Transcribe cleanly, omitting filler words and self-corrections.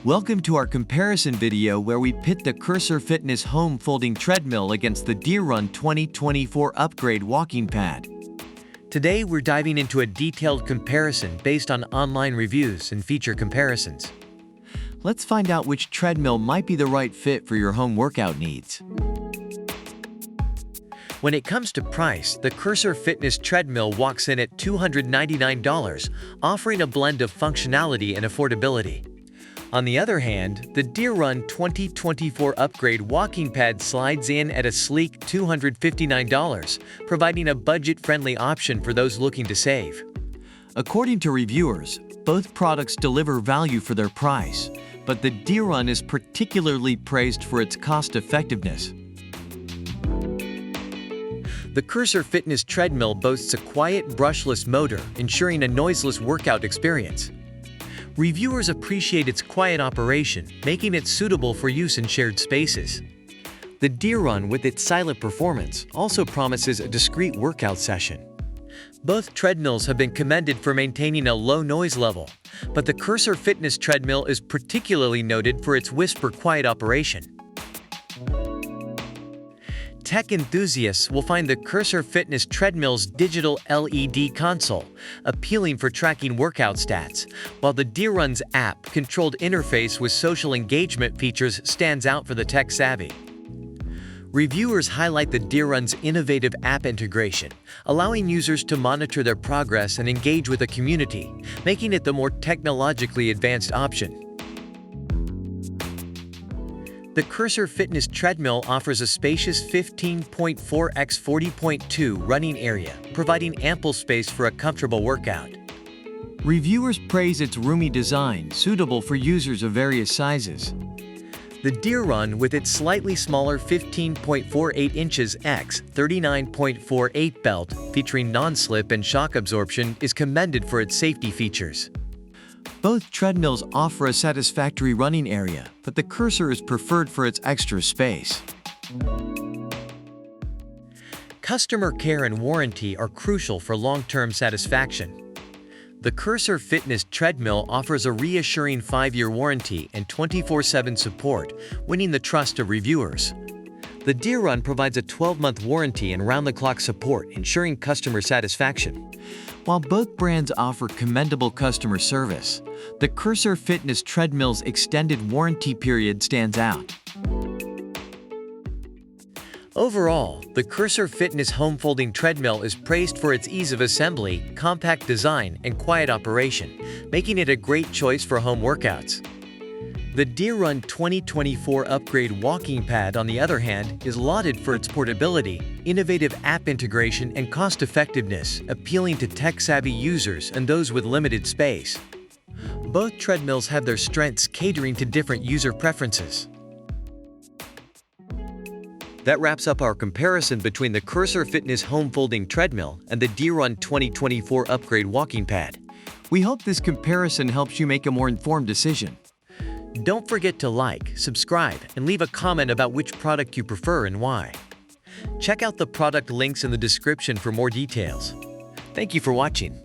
Welcome to our comparison video where we pit the Cursor Fitness Home Folding Treadmill against the DeerRun 2024 Upgrade Walking Pad. Today we're diving into a detailed comparison based on online reviews and feature comparisons. Let's find out which treadmill might be the right fit for your home workout needs. When it comes to price, the Cursor Fitness Treadmill walks in at $299, offering a blend of functionality and affordability. On the other hand, the DeerRun 2024 Upgrade Walking Pad slides in at a sleek $259, providing a budget-friendly option for those looking to save. According to reviewers, both products deliver value for their price, but the DeerRun is particularly praised for its cost-effectiveness. The Cursor Fitness Treadmill boasts a quiet, brushless motor, ensuring a noiseless workout experience. Reviewers appreciate its quiet operation, making it suitable for use in shared spaces. The DeerRun, with its silent performance, also promises a discreet workout session. Both treadmills have been commended for maintaining a low noise level, but the Cursor Fitness Treadmill is particularly noted for its whisper-quiet operation. Tech enthusiasts will find the Cursor Fitness Treadmill's digital LED console appealing for tracking workout stats, while the DeerRun's app-controlled interface with social engagement features stands out for the tech-savvy. Reviewers highlight the DeerRun's innovative app integration, allowing users to monitor their progress and engage with a community, making it the more technologically advanced option. The Cursor Fitness Treadmill offers a spacious 15.4 x 40.2 running area, providing ample space for a comfortable workout. Reviewers praise its roomy design, suitable for users of various sizes. The DeerRun, with its slightly smaller 15.48 inches x 39.48 belt, featuring non-slip and shock absorption, is commended for its safety features. Both treadmills offer a satisfactory running area, but the Cursor is preferred for its extra space. Customer care and warranty are crucial for long-term satisfaction. The Cursor Fitness Treadmill offers a reassuring 5-year warranty and 24/7 support, winning the trust of reviewers. The DeerRun provides a 12-month warranty and round-the-clock support, ensuring customer satisfaction. While both brands offer commendable customer service, the Cursor Fitness Treadmill's extended warranty period stands out. Overall, the Cursor Fitness Home Folding Treadmill is praised for its ease of assembly, compact design, and quiet operation, making it a great choice for home workouts. The DeerRun 2024 Upgrade Walking Pad, on the other hand, is lauded for its portability, innovative app integration, and cost-effectiveness, appealing to tech-savvy users and those with limited space. Both treadmills have their strengths catering to different user preferences. That wraps up our comparison between the Cursor Fitness Home Folding Treadmill and the DeerRun 2024 Upgrade Walking Pad. We hope this comparison helps you make a more informed decision. Don't forget to like, subscribe, and leave a comment about which product you prefer and why. Check out the product links in the description for more details. Thank you for watching.